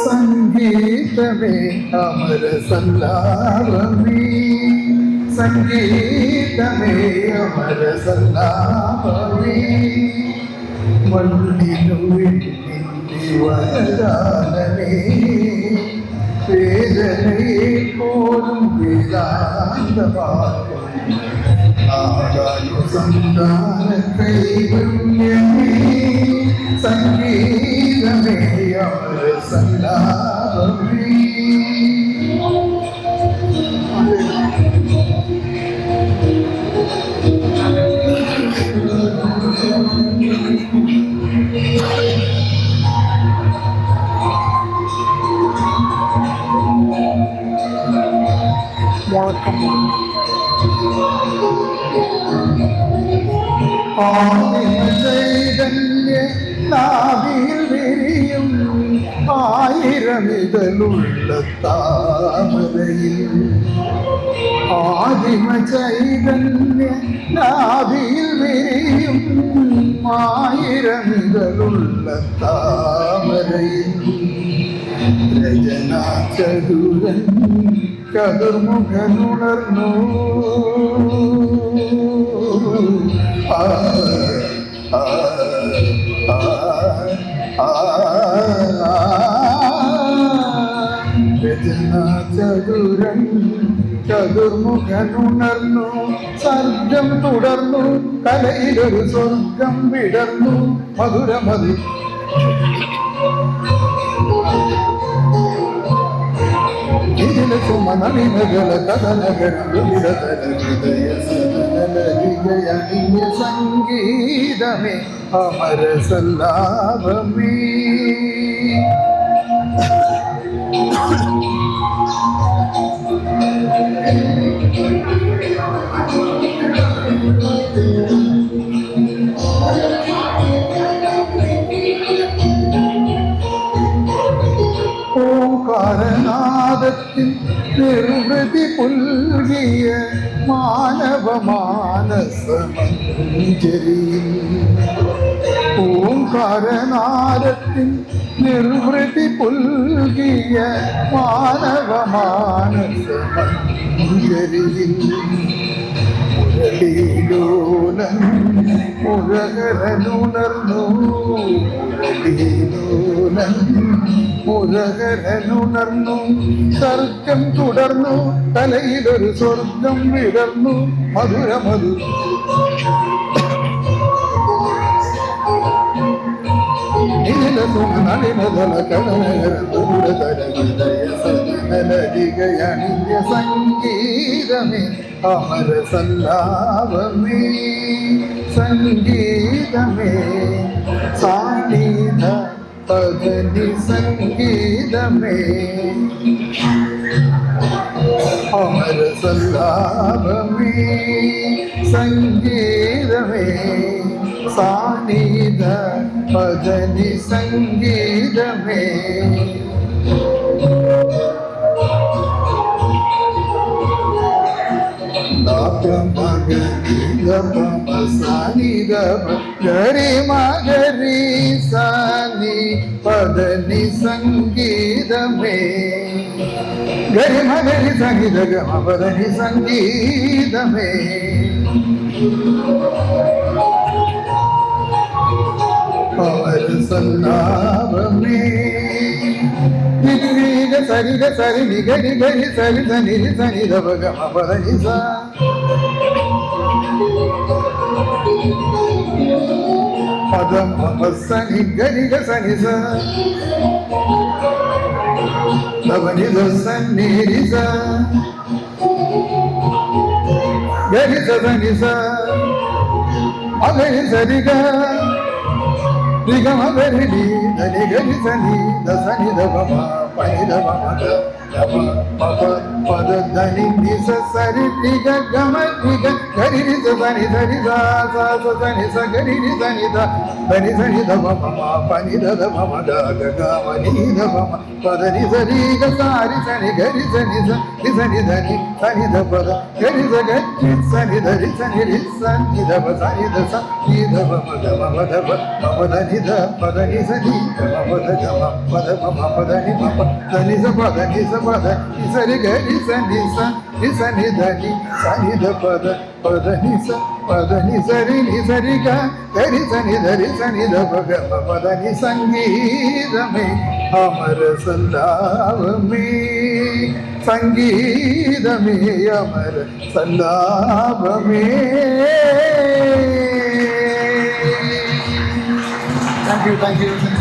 സംഗീതമേ അമര സല്ലാപമേ, സംഗീതമേ അമര സല്ലാപമേ, മണ്ണിനു വേണ്ടി വരാനേ, വേദനയെ പോലും വേദാന്തമാക്കും സന്താന കൈവല്യമേ, സംഗീതമേ അമര സല്ലാപമേ. ചൈതന്യ നാവിൽ വിരിയും ആയിരമിതലുള്ള താമരയിൽ, ആദിമ ചൈതന്യ നാവിൽ വിരിയും ആയിരമിതലുള്ള താമരയിൽ, രചനാചതുരൻ ചതുർമുഖനുണർന്നു രചനാചതുരൻ ചതുർമുഖനുണർന്നു, സർഗം തുടർന്നു, കലയിലൊരു സ്വർഗം വിടർന്നു, മധുരമതി സുമനളിനകള കഥനഗണ സംഗീതമേ അമര സല്ലാപമേ. ഓംകാരനാദത്തിൽ നിർവൃതി പുൽകിയ മാനവ മാനസമഞ്ജരിയിൽ, ഓംകാരനാദത്തിൽ നിർവൃതി പുൽകിയ മാനവ മാനസമഞ്ജരിയിൽ, മുരളീലോലൻ മുരഹരനുണർന്നു, മുരളീലോലൻ മുരഹരനുണർന്നു, സർഗം തുടർന്നു, തലയിലൊരു സ്വർഗം വിടർന്നു, മധുരമധു സംഗീതമേ അമര സല്ലാപമേ, സംഗീതമേ സാനിധ പദനി സംഗീതമേ അമര സല്ലാപമേ, സംഗീതമേ സാനിധ പദനി സംഗീതമേ. ഗരി മഗരി സാനി പദനി സംഗീതമേ, ഗരി മഗരി സംഗീത ഗമ പദനി സംഗീതമേ. അമര സല്ലാപമേ, നിഗ സരിഗ സരി നിഗ നിഗരി സരി സനി സനി ഗമ പദനി സ பதம் மப சனி கரிக சனி ச தவனி சன்னி ரிச கரி சனி ச மகரி சரிக ரிகம கரி தனி கரி சனி தசனி தபம பனி தபம தப பப பத தனி நிச சரி ரிக கம ரிக கரி ரிச சனி சரி சா சா சனி ச கரி ரி சனி த தனி சனி தபம பனி தபம த கம நீ தபம பத ரி சரி க சாரி சனி கரி சனி ச ரி சனி தனி சனி தபத கரி ச கரி சனி தரி சனி ரி சனி தப சனி த ச நீ தபம தபம தப மப தனி த பத ரி சனி மப த கம பத மப பத நி மப தனி ச பத நி ச பத ரி சரி கரி சனி ச ரி சனி தனி சனி த பத பத நி ச பத நி சரி நி சரி க கரி சனி தரி சனி த பக பத நி சங்கீதமே அமர சல்லாபமே சங்கீதமே அமர சல்லாபமே. Thank you thank you.